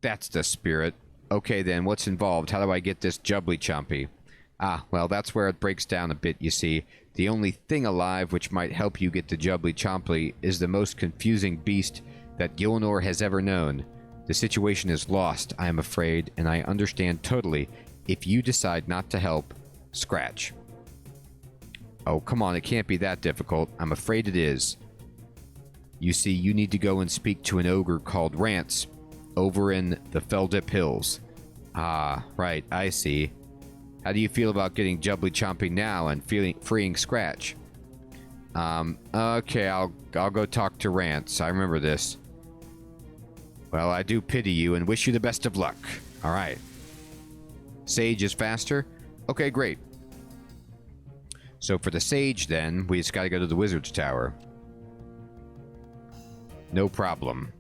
That's the spirit. Okay then, what's involved? How do I get this jubbly chompy? Ah, well, that's where it breaks down a bit, you see. The only thing alive which might help you get the jubbly chompy is the most confusing beast that Gilnor has ever known. The situation is lost, I am afraid, and I understand totally. If you decide not to help, scratch. Oh, come on, it can't be that difficult. I'm afraid it is. You see, you need to go and speak to an ogre called Rance, over in the Feldip Hills. Ah, right, I see. How do you feel about getting jubbly chompy now and freeing Scratch? Okay, I'll go talk to Rance. I remember this. Well, I do pity you and wish you the best of luck. Alright. Sage is faster? Okay, great. So for the Sage, then, we just gotta go to the Wizard's Tower. No problem.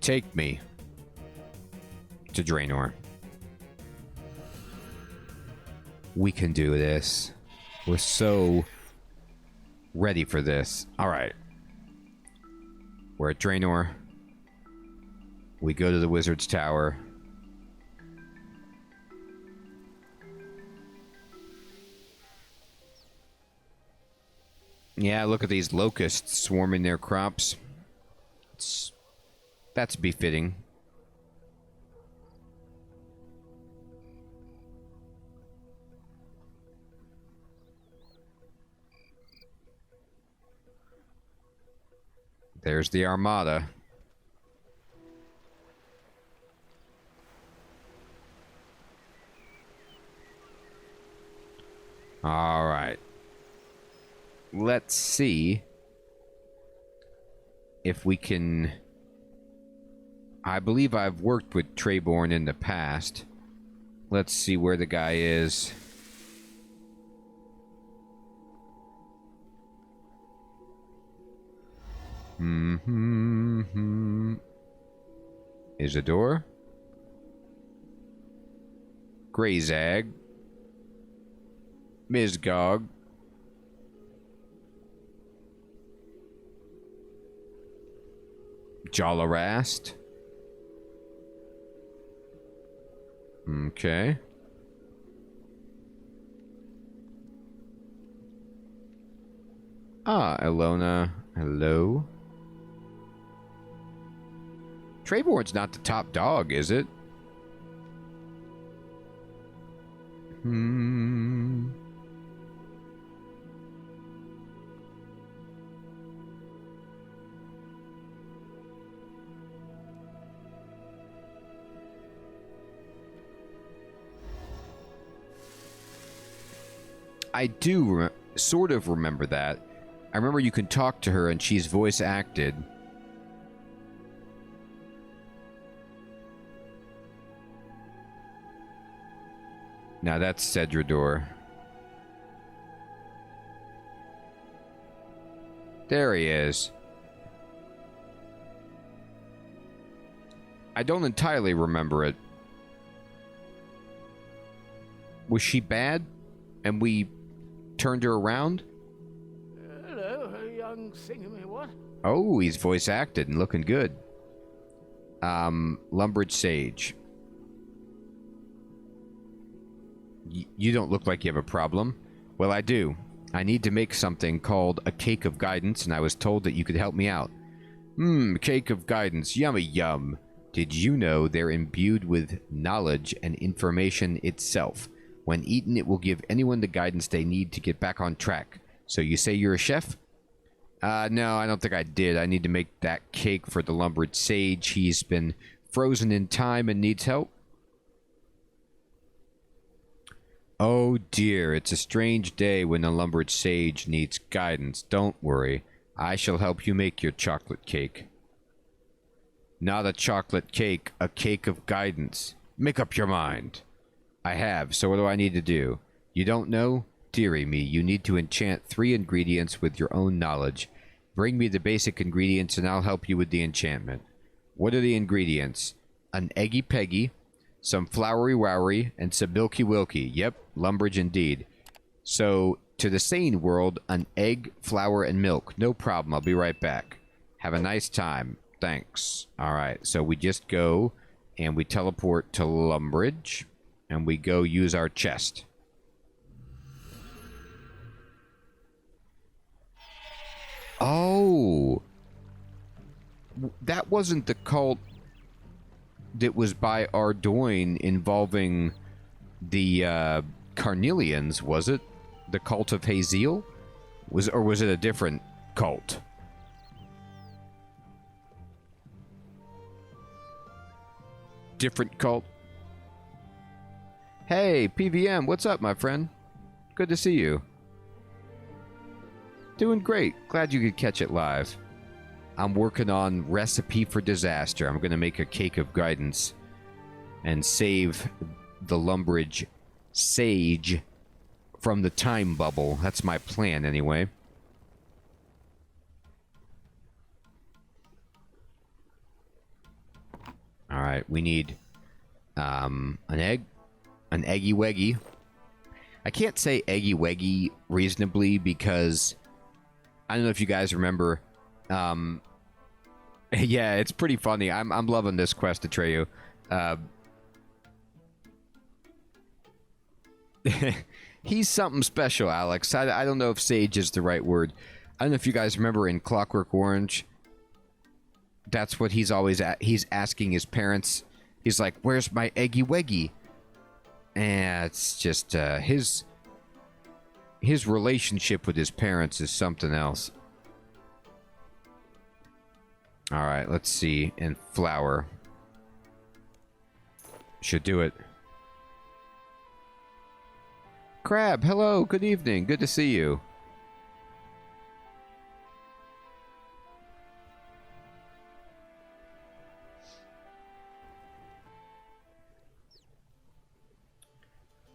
Take me to Draenor. We can do this. We're so ready for this. Alright. We're at Draenor. We go to the Wizard's Tower. Yeah, look at these locusts swarming their crops. That's befitting. There's the Armada. All right. Let's see if we can... I believe I've worked with Treborn in the past. Let's see where the guy is. Isidore? Greyzag? Mizgog? Jalarast? Okay. Ah, Elona. Hello. Treborn's not the top dog, is it? I do sort of remember that. I remember you can talk to her and she's voice acted. Now that's Cedrador. There he is. I don't entirely remember it. Was she bad? And we turned her around? Hello, young thingamy what? Oh, he's voice acted and looking good. Lumbridge Sage. You don't look like you have a problem. Well, I do. I need to make something called a cake of guidance, and I was told that you could help me out. Cake of guidance. Yummy yum. Did you know they're imbued with knowledge and information itself? When eaten, it will give anyone the guidance they need to get back on track. So you say you're a chef? No, I don't think I did. I need to make that cake for the Lumbridge Sage. He's been frozen in time and needs help. Oh dear, it's a strange day when the Lumbridge Sage needs guidance. Don't worry. I shall help you make your chocolate cake. Not a chocolate cake, a cake of guidance. Make up your mind. I have, so what do I need to do? You don't know? Dearie me, you need to enchant 3 ingredients with your own knowledge. Bring me the basic ingredients and I'll help you with the enchantment. What are the ingredients? An eggy peggy, some flowery wowery, and some milky wilky. Yep, Lumbridge indeed. So, to the sane world, an egg, flour, and milk. No problem, I'll be right back. Have a nice time. Thanks. Alright, so we just go and we teleport to Lumbridge and we go use our chest. Oh! That wasn't the cult that was by Ardoin involving the Carnelians, was it? The cult of Haziel? Or was it a different cult? Different cult? Hey, PVM, what's up, my friend? Good to see you. Doing great. Glad you could catch it live. I'm working on Recipe for Disaster. I'm going to make a cake of guidance and save the Lumbridge Sage from the time bubble. That's my plan, anyway. Alright, we need an egg. An Eggy Weggy. I can't say Eggy Weggy reasonably because I don't know if you guys remember. Yeah, it's pretty funny. I'm loving this quest, Atreyu. He's something special, Alex. I don't know if sage is the right word. I don't know if you guys remember in Clockwork Orange. That's what he's always at. He's asking his parents. He's like, "Where's my Eggy Weggy?" And it's just his relationship with his parents is something else. All right, let's see. And flour should do it. Crab, hello, good evening, good to see you.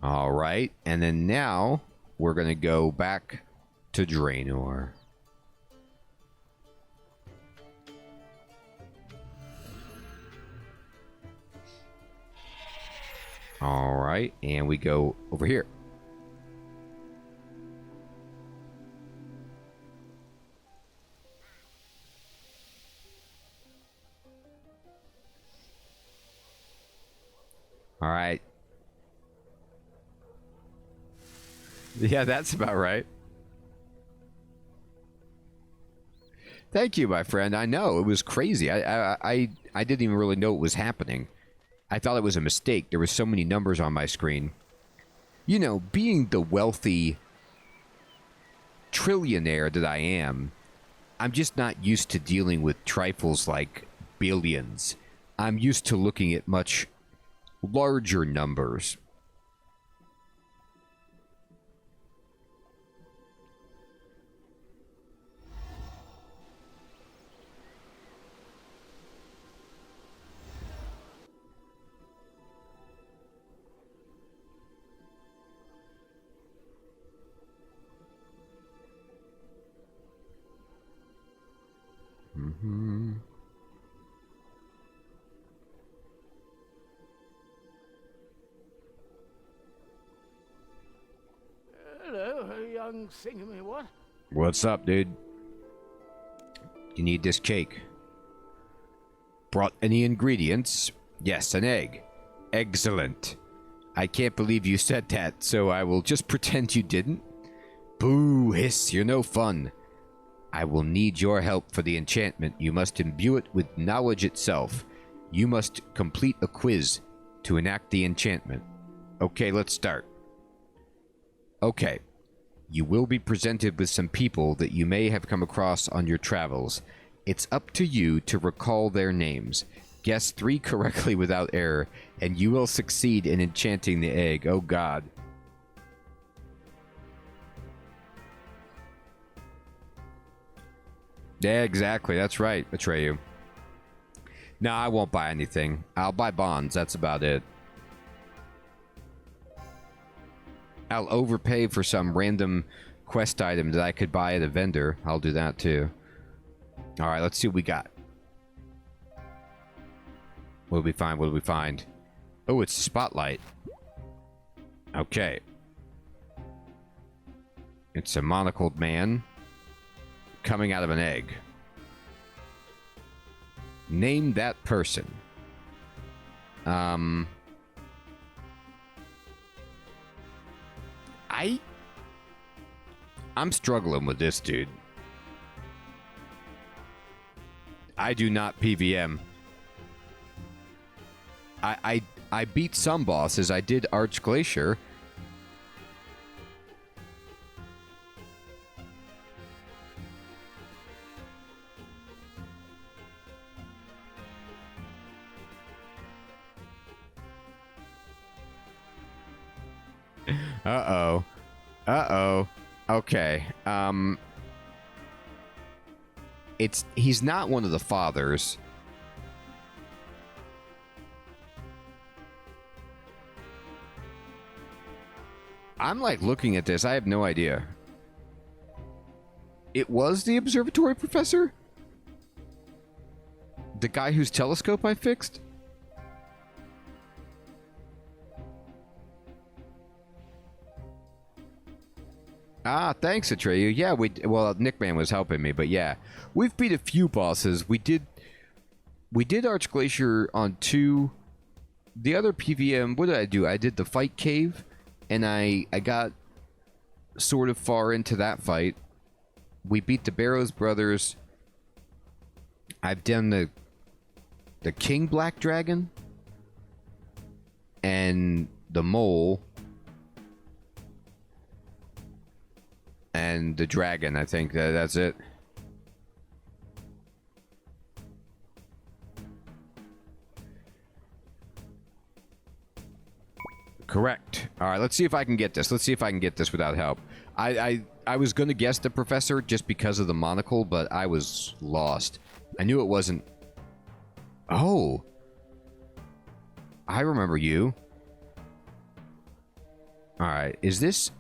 All right, and then now we're going to go back to Draenor. All right, and we go over here. All right. Yeah, that's about right. Thank you, my friend. I know, it was crazy. I didn't even really know what was happening. I thought it was a mistake. There were so many numbers on my screen. You know, being the wealthy trillionaire that I am, I'm just not used to dealing with trifles like billions. I'm used to looking at much larger numbers. Mm-hmm. Hello, young singamy what? What's up, dude? You need this cake. Brought any ingredients? Yes, an egg. Excellent. I can't believe you said that, so I will just pretend you didn't. Boo, hiss, you're no fun. I will need your help for the enchantment. You must imbue it with knowledge itself. You must complete a quiz to enact the enchantment. Okay, let's start. Okay. You will be presented with some people that you may have come across on your travels. It's up to you to recall their names. Guess 3 correctly without error, and you will succeed in enchanting the egg. Oh god. Yeah, exactly. That's right, Atreyu. No, I won't buy anything. I'll buy bonds. That's about it. I'll overpay for some random quest item that I could buy at a vendor. I'll do that too. Alright, let's see what we got. What do we find? What do we find? Oh, it's Spotlight. Okay. It's a monocled man coming out of an egg. Name that person. I'm struggling with this, dude. I do not PVM. I beat some bosses. I did Archglacier. Uh-oh. Uh-oh. Okay. He's not one of the fathers. I'm like looking at this. I have no idea. It was the observatory professor? The guy whose telescope I fixed? Ah, thanks, Atreyu. Yeah, well, Nickman was helping me, but yeah. We've beat a few bosses. We did Archglacier on 2. The other PVM, what did I do? I did the fight cave, and I got sort of far into that fight. We beat the Barrows brothers. I've done the King Black Dragon and the Mole and the Dragon. I think that's it. Correct. All right, let's see if I can get this. Let's see if I can get this without help. I was going to guess the professor just because of the monocle, but I was lost. I knew it wasn't... Oh. I remember you. All right, is this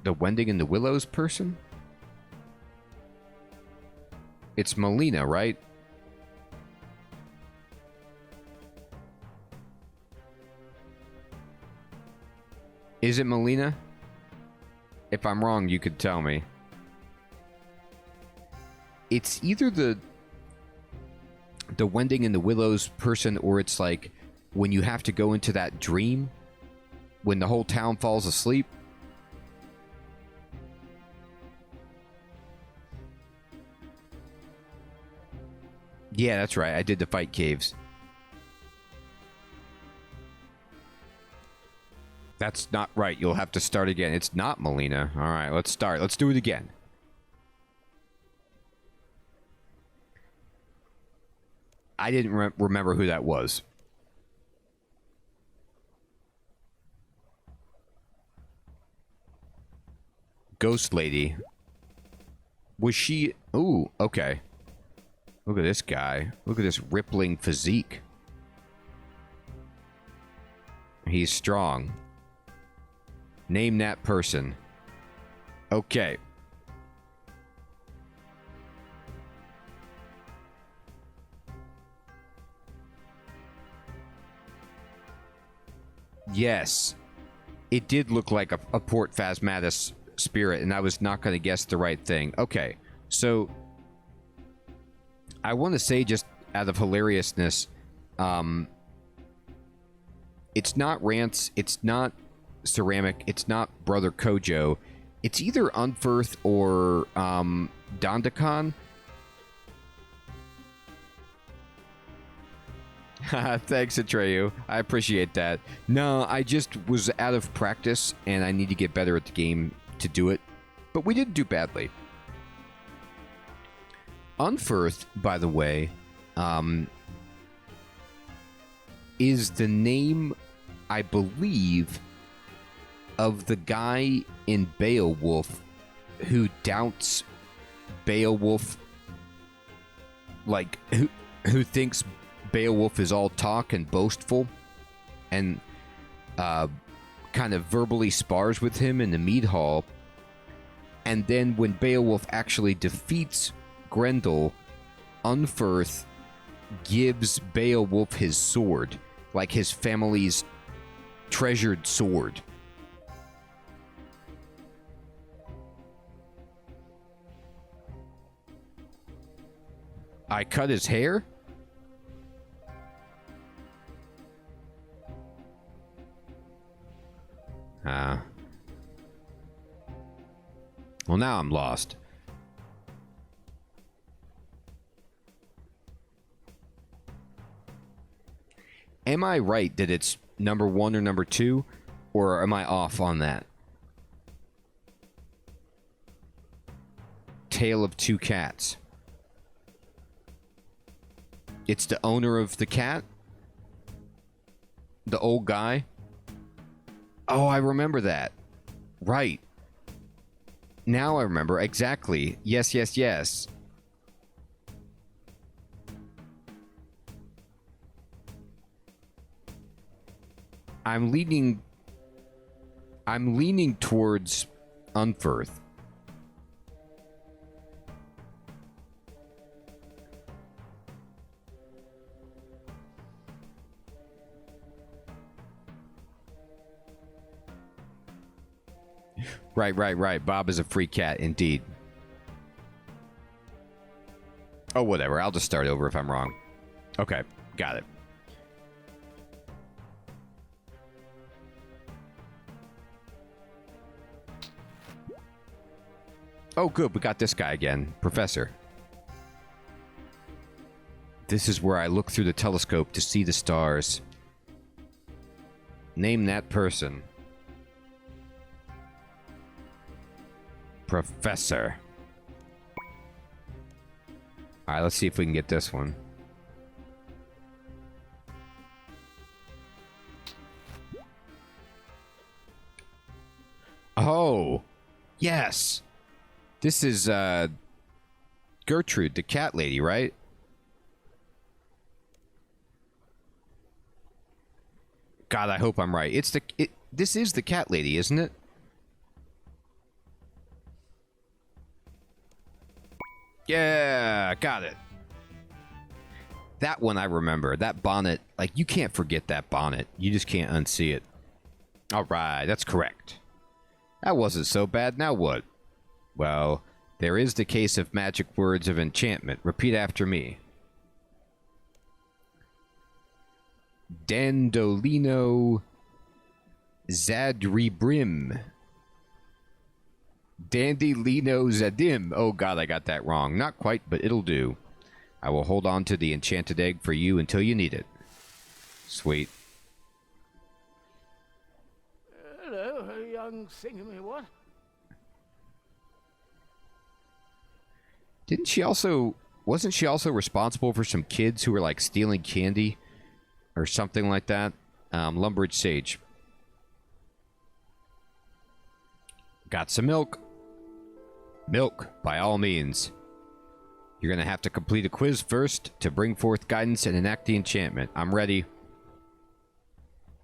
the Wending and the Willows person? It's Melina, right? Is it Melina? If I'm wrong, you could tell me. It's either the Wending and the Willows person, or it's like when you have to go into that dream when the whole town falls asleep. Yeah, that's right. I did the fight caves. That's not right. You'll have to start again. It's not Melina. All right, let's start. Let's do it again. I didn't remember who that was. Ghost Lady. Was she... Ooh, okay. Look at this guy. Look at this rippling physique. He's strong. Name that person. Okay. Yes. It did look like a Port Phasmatis spirit, and I was not going to guess the right thing. Okay. So, I want to say, just out of hilariousness, it's not Rance, it's not Ceramic, it's not Brother Kojo. It's either Unferth or Dondakon. Thanks, Atreyu. I appreciate that. No, I just was out of practice, and I need to get better at the game to do it. But we didn't do badly. Unferth, by the way, is the name, I believe, of the guy in Beowulf who doubts Beowulf, like, who thinks Beowulf is all talk and boastful, and kind of verbally spars with him in the mead hall. And then when Beowulf actually defeats Grendel, Unferth gives Beowulf his sword, like his family's treasured sword. I cut his hair? Well, now I'm lost. Am I right that it's number 1 or number 2? Or am I off on that? Tale of Two Cats. It's the owner of the cat? The old guy? Oh, I remember that. Right. Now I remember. Exactly. Yes, yes, yes. I'm leaning towards Unferth. Right. Bob is a free cat, indeed. Oh, whatever. I'll just start over if I'm wrong. Okay, got it. Oh, good. We got this guy again. Professor. This is where I look through the telescope to see the stars. Name that person. Professor. Alright, let's see if we can get this one. Oh! Yes! This is, Gertrude, the cat lady, right? God, I hope I'm right. This is the cat lady, isn't it? Yeah, got it. That one I remember. That bonnet, like, you can't forget that bonnet. You just can't unsee it. Alright, that's correct. That wasn't so bad. Now what? Well, there is the case of magic words of enchantment. Repeat after me. Dandolino Zadribrim. Dandolino Zadim. Oh god, I got that wrong. Not quite, but it'll do. I will hold on to the enchanted egg for you until you need it. Sweet. Hello, young thingamy what? Wasn't she also responsible for some kids who were like stealing candy or something like that? Lumbridge Sage. Got some milk. Milk, by all means. You're going to have to complete a quiz first to bring forth guidance and enact the enchantment. I'm ready.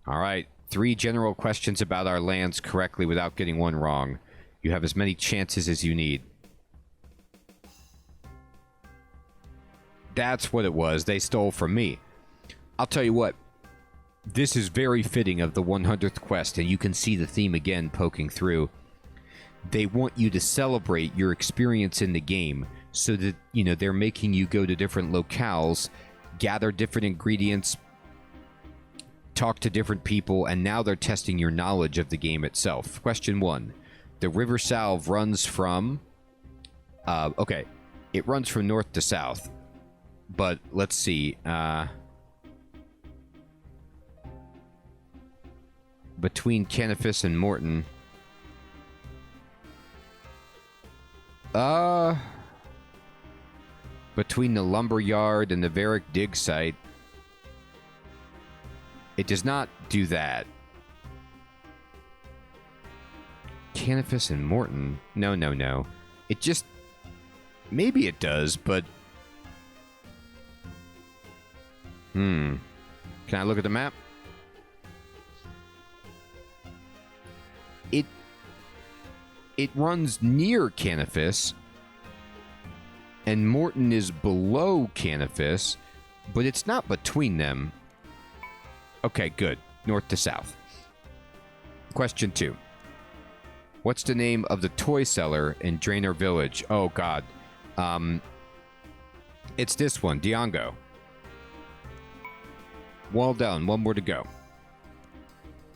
Alright, 3 general questions about our lands correctly without getting one wrong. You have as many chances as you need. That's what it was. They stole from me. I'll tell you what. This is very fitting of the 100th quest, and you can see the theme again poking through. They want you to celebrate your experience in the game so that, you know, they're making you go to different locales, gather different ingredients, talk to different people, and now they're testing your knowledge of the game itself. Question 1. The River Salve runs from... okay. It runs from north to south. But, let's see. Between Canifis and Morton... between the lumberyard and the Varick dig site. It does not do that. Canifis and Morton? No. It just... Maybe it does, but... Can I look at the map? It runs near Canifis, and Morton is below Canifis, but it's not between them. Okay, good. North to south. Question 2. What's the name of the toy seller in Draenor Village? Oh, God. It's this one, Diongo. Well done. One more to go.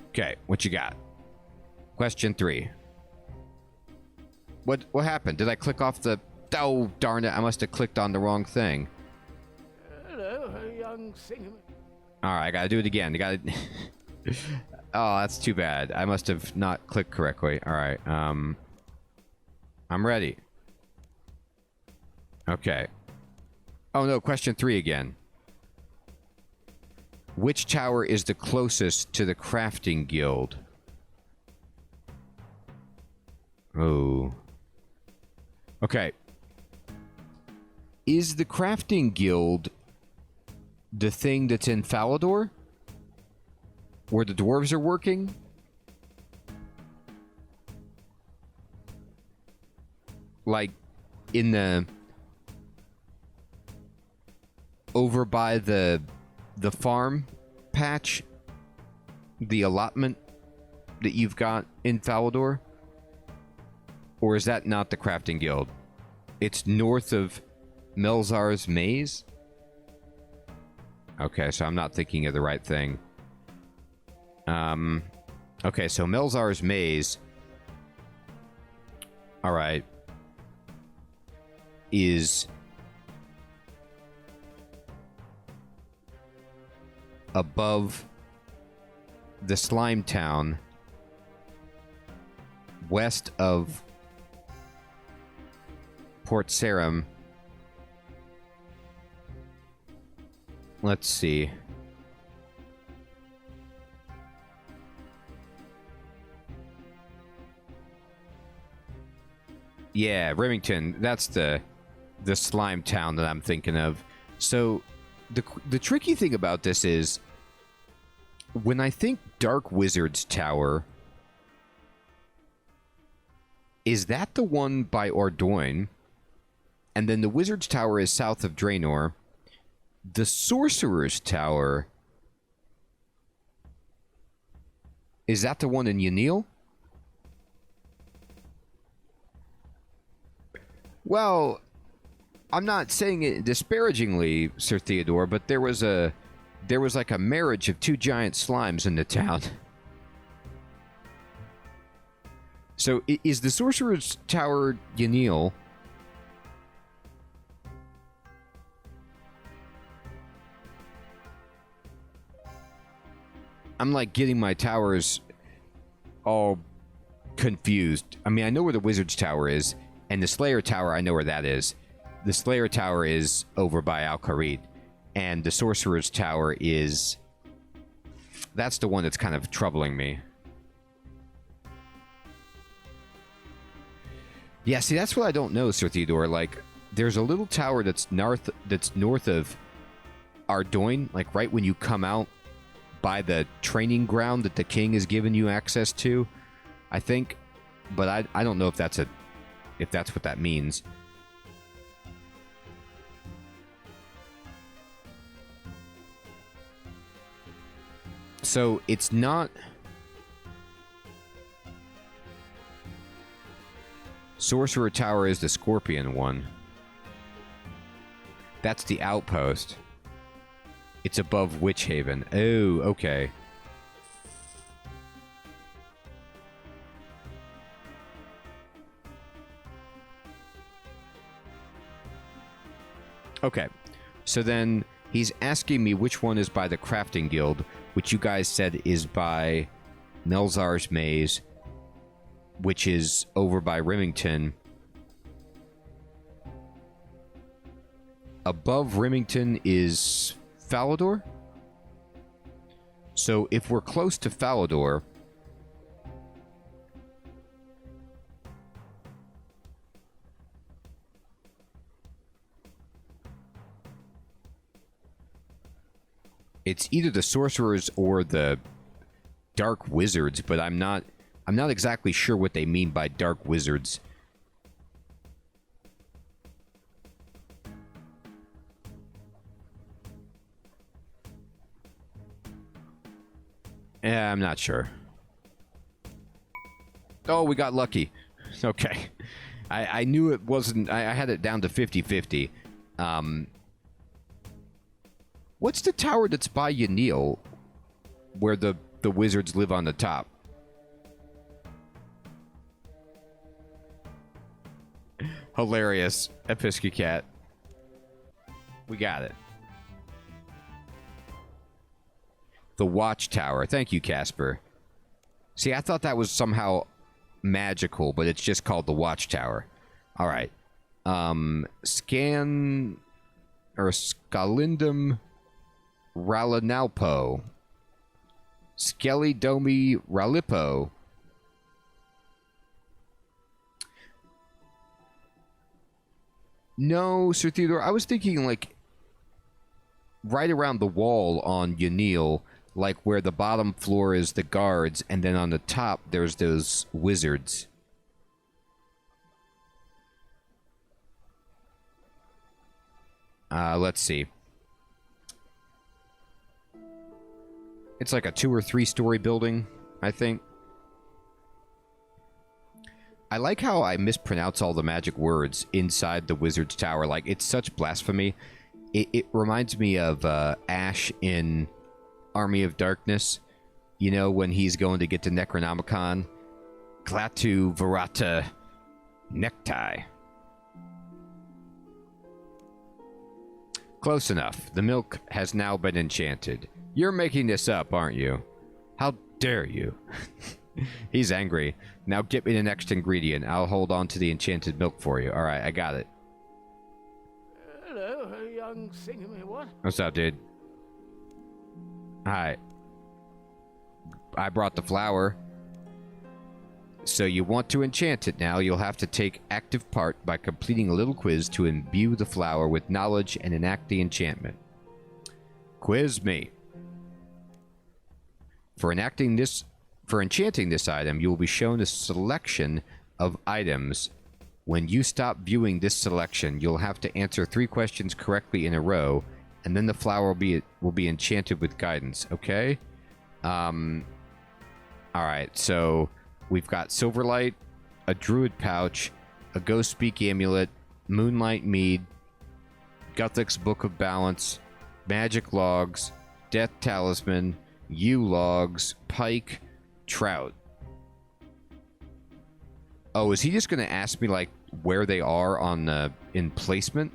Okay, what you got? Question 3. What happened? Did I click off the... Oh, darn it. I must have clicked on the wrong thing. Hello, young singer. Alright, I gotta do it again. You gotta... Oh, that's too bad. I must have not clicked correctly. Alright, I'm ready. Okay. Oh no, question 3 again. Which tower is the closest to the crafting guild? Oh. Okay. Is the crafting guild the thing that's in Falador? Where the dwarves are working? Like, in the... over by the farm patch? The allotment that you've got in Falador? Or is that not the crafting guild? It's north of Melzar's Maze? Okay, so I'm not thinking of the right thing. Okay, so Melzar's Maze... Alright. Is... above the Slime Town, west of Port Sarum. Let's see. Yeah, Remington. That's the slime town that I'm thinking of. So the tricky thing about this is when I think Dark Wizard's Tower, is that the one by Ordoin? And then the Wizard's Tower is south of Draenor. The Sorcerer's Tower, is that the one in Yanil? Well, I'm not saying it disparagingly, Sir Theodore, but there was like a marriage of two giant slimes in the town. So is the Sorcerer's Tower Yanil? I'm like getting my towers all confused. I mean, I know where the Wizard's Tower is, and the Slayer Tower, I know where that is. The Slayer Tower is over by Al-Kharid, and the Sorcerer's Tower is... that's the one that's kind of troubling me. Yeah, see, that's what I don't know, Sir Theodore. Like, there's a little tower that's north of Ardoin, like right when you come out by the training ground that the king has given you access to, I think. But I don't know if that's what that means. So it's not... Sorcerer Tower is the Scorpion one. That's the outpost. It's above Witch Haven. Oh, okay. Okay. So then he's asking me which one is by the Crafting Guild, which you guys said is by Melzar's Maze, which is over by Remington. Above Remington is Falador? So if we're close to Falador, it's either the Sorcerers or the Dark Wizards, but I'm not exactly sure what they mean by Dark Wizards. Yeah, I'm not sure. Oh, we got lucky. Okay. I knew it wasn't... I had it down to 50-50. What's the tower that's by Yanil, where the wizards live on the top? Hilarious. Episcocat. We got it. The Watchtower. Thank you, Casper. See, I thought that was somehow magical, but it's just called the Watchtower. All right. Scalindum Ralinalpo. Skelidomi Ralipo. No, Sir Theodore, I was thinking, like, right around the wall on Yanil, like where the bottom floor is the guards, and then on the top there's those wizards. Let's see. It's like a 2 or 3 story building, I think. I like how I mispronounce all the magic words inside the wizard's tower. Like, it's such blasphemy. It reminds me of Ash in Army of Darkness. You know, when he's going to get to Necronomicon. Klaatu Varata Necktie. Close enough. The milk has now been enchanted. You're making this up, aren't you? How dare you? He's angry. Now get me the next ingredient. I'll hold on to the enchanted milk for you. Alright, I got it. Hello, young singer. What? What's up, dude? Hi. I brought the flower. So you want to enchant it now, you'll have to take active part by completing a little quiz to imbue the flower with knowledge and enact the enchantment. Quiz me. For enchanting this item, you will be shown a selection of items. When you stop viewing this selection, you'll have to answer 3 questions correctly in a row, and then the flower will be enchanted with guidance, okay? Alright, so we've got Silverlight, a Druid Pouch, a Ghost Speak Amulet, Moonlight Mead, Guthix Book of Balance, Magic Logs, Death Talisman, Yew Logs, Pike, Trout. Oh, is he just going to ask me, like, where they are on the in placement?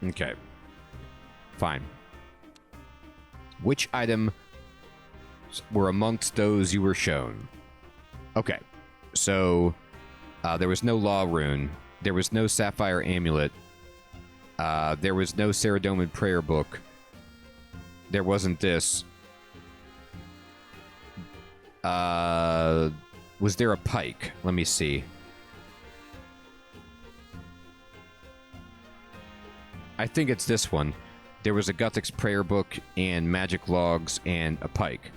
Okay. Fine. Which item were amongst those you were shown? Okay. So, there was no Law Rune. There was no Sapphire Amulet. There was no Saradomin Prayer Book. There wasn't this. Was there a pike? Let me see. I think it's this one. There was a Guthix Prayer Book and Magic Logs and a pike.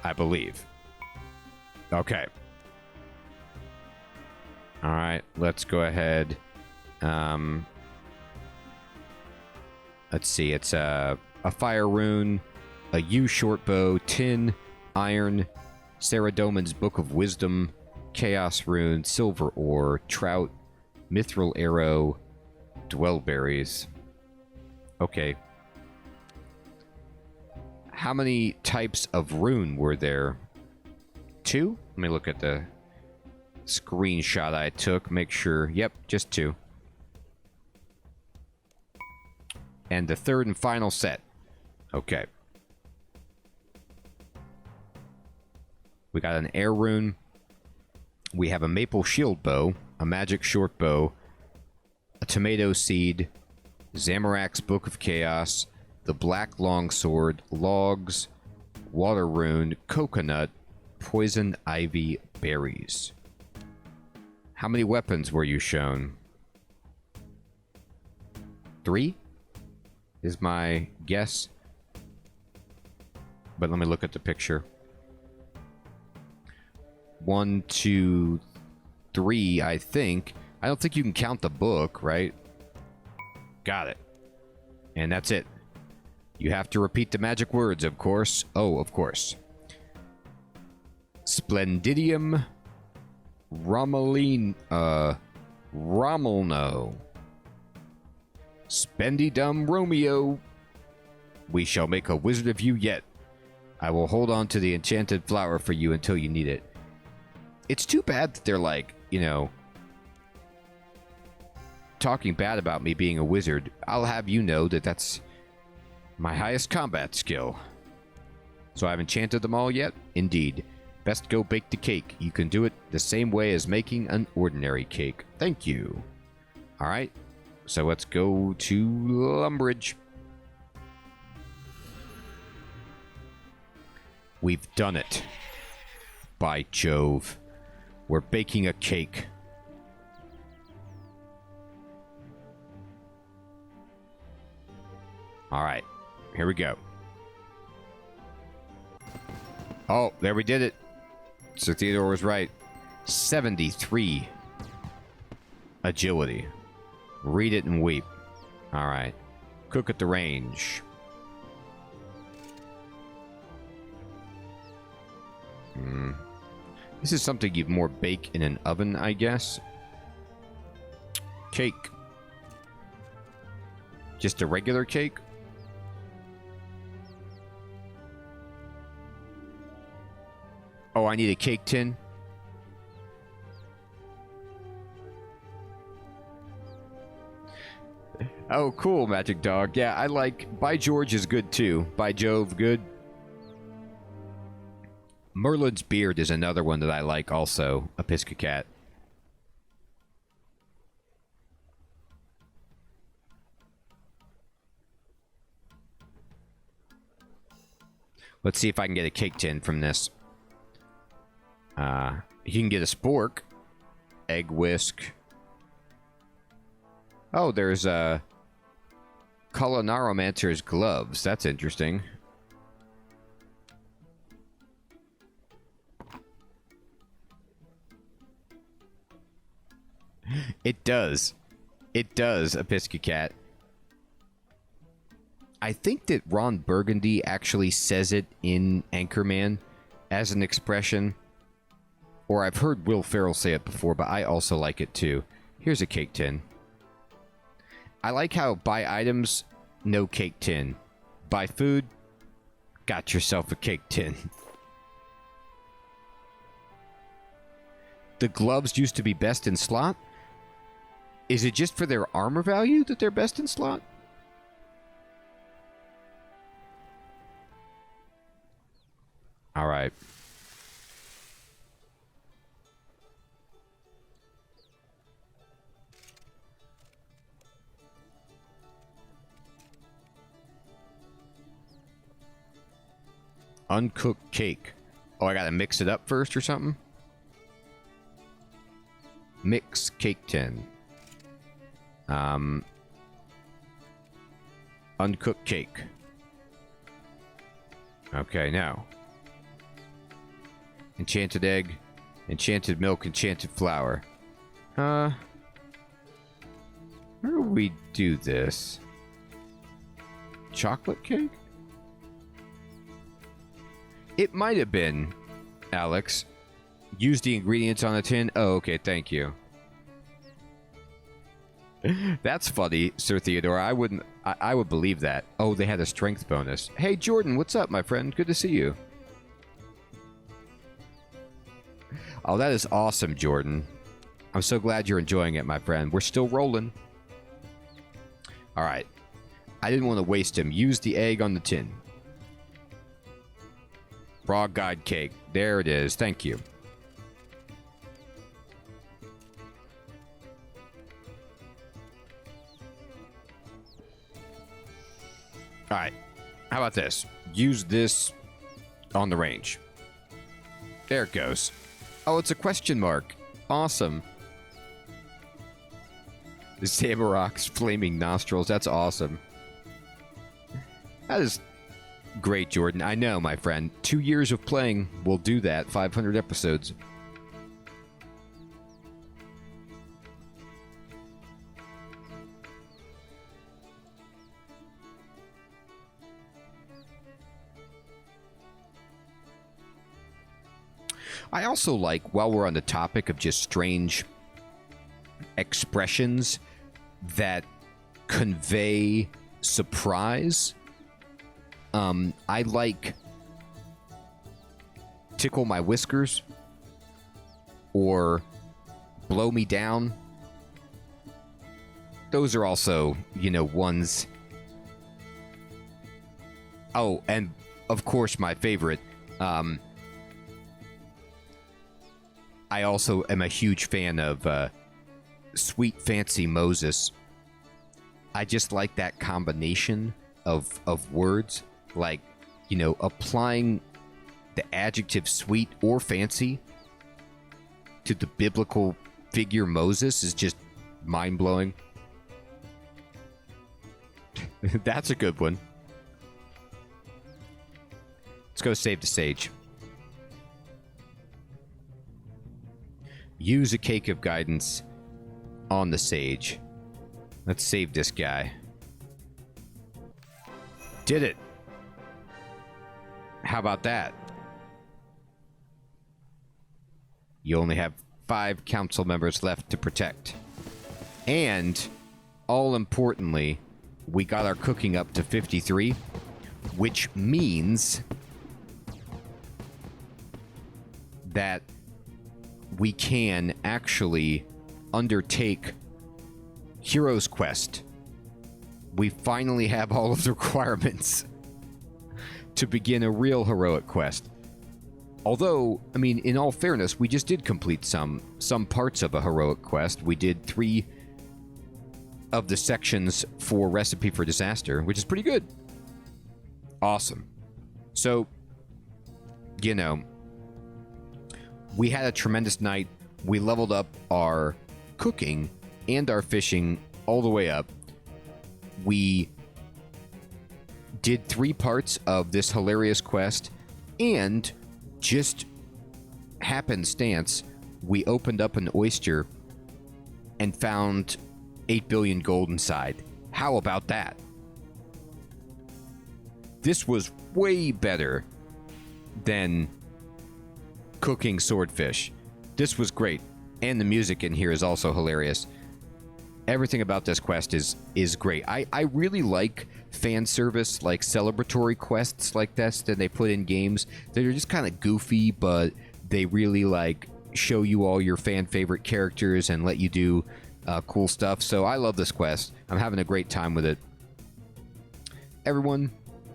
I believe. Okay. Alright, let's go ahead. Let's see, it's a Fire Rune, a Yew Shortbow, Tin, Iron, Saradomin's Book of Wisdom, Chaos Rune, Silver Ore, Trout, Mithril Arrow, Dwellberries. Okay. How many types of rune were there? 2? Let me look at the screenshot I took. Make sure. Yep, just 2. And the third and final set. Okay. We got an air rune. We have a maple shield bow, a magic short bow, a tomato seed, Zamorak's Book of Chaos, the black longsword, logs, water rune, coconut, poison ivy berries. How many weapons were you shown? 3 is my guess. But let me look at the picture. 1, 2, 3, I think. I don't think you can count the book, right? Got it. And that's it. You have to repeat the magic words, of course. Oh, of course. Splendidium Romelno. Spendidum Romeo. We shall make a wizard of you yet. I will hold on to the enchanted flower for you until you need it. It's too bad that they're like, you know, talking bad about me being a wizard. I'll have you know that that's my highest combat skill. So I've enchanted them all yet? Indeed. Best go bake the cake. You can do it the same way as making an ordinary cake. Thank you. Alright. So let's go to Lumbridge. We've done it. By Jove. We're baking a cake. Alright. Here we go. Oh, there we did it. Sir Theodore was right. 73 agility. Read it and weep. Alright. Cook at the range. This is something you'd more bake in an oven, I guess. Cake. Just a regular cake? Oh, I need a cake tin? Oh, cool, Magic Dog. Yeah, I like... By George is good, too. By Jove, good. Merlin's Beard is another one that I like also. A Piscacat. Let's see if I can get a cake tin from this. You can get a spork. Egg whisk. Oh, there's a Culinaromancer's gloves. That's interesting. It does. It does, a Piscacat. I think that Ron Burgundy actually says it in Anchorman as an expression. Or I've heard Will Ferrell say it before, but I also like it too. Here's a cake tin. I like how buy items, no cake tin. Buy food, got yourself a cake tin. The gloves used to be best in slot? Is it just for their armor value that they're best in slot? Alright. Uncooked cake. Oh, I gotta mix it up first or something? Mix cake tin. Uncooked cake. Okay, now. Enchanted egg, enchanted milk, enchanted flour. Where do we do this? Chocolate cake? It might have been, Alex. Use the ingredients on a tin. Oh, okay, thank you. That's funny, Sir Theodore. I would believe that. Oh, they had a strength bonus. Hey, Jordan, what's up, my friend? Good to see you. Oh, that is awesome, Jordan. I'm so glad you're enjoying it, my friend. We're still rolling. All right. I didn't want to waste him. Use the egg on the tin. Raw guide cake. There it is. Thank you. Alright. How about this? Use this on the range. There it goes. Oh, it's a question mark. Awesome. The Zamorak's flaming nostrils. That's awesome. That is great, Jordan. I know, my friend. 2 years of playing will do that. 500 episodes. I also like, while we're on the topic of just strange expressions that convey surprise, I like tickle my whiskers or blow me down. Those are also, ones. Oh, and of course my favorite, I also am a huge fan of Sweet Fancy Moses. I just like that combination of words, like, applying the adjective sweet or fancy to the biblical figure Moses is just mind-blowing. That's a good one. Let's go save the sage. Use a cake of guidance on the sage. Let's save this guy. Did it. How about that? You only have 5 council members left to protect. And, all importantly, we got our cooking up to 53, which means that we can actually undertake Hero's Quest. We finally have all of the requirements to begin a real heroic quest. Although, I mean, in all fairness, we just did complete some parts of a heroic quest. We did 3 of the sections for Recipe for Disaster, which is pretty good. Awesome. So, we had a tremendous night. We leveled up our cooking and our fishing all the way up. We did 3 parts of this hilarious quest, and just happenstance, we opened up an oyster and found 8 billion gold inside. How about that? This was way better than cooking swordfish. This was great. And the music in here is also hilarious. Everything about this quest is great. I really like fan service, like celebratory quests like this that they put in games. They're just kind of goofy, but they really show you all your fan favorite characters and let you do cool stuff. So I love this quest. I'm having a great time with it. Everyone,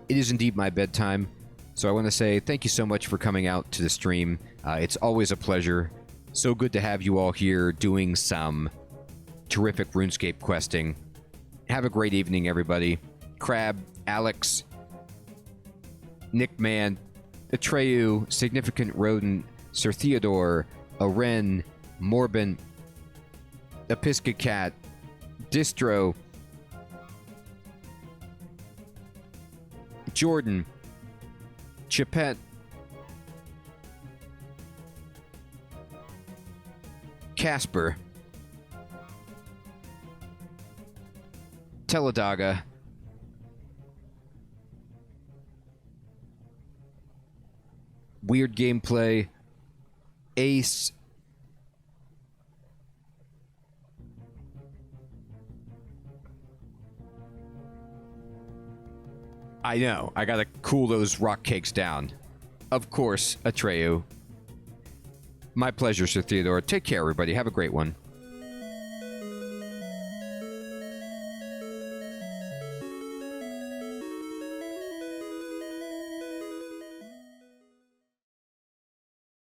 it is indeed my bedtime. So I want to say thank you so much for coming out to the stream. It's always a pleasure. So good to have you all here doing some terrific RuneScape questing. Have a great evening, everybody. Crab, Alex, Nickman, Atreyu, Significant Rodent, Sir Theodore, Aren, Morbin, Episca Cat, Distro, Jordan, Chipette, Casper, Teladaga, Weird Gameplay, Ace, I know, I gotta cool those rock cakes down. Of course, Atreyu. My pleasure, Sir Theodore. Take care, everybody. Have a great one.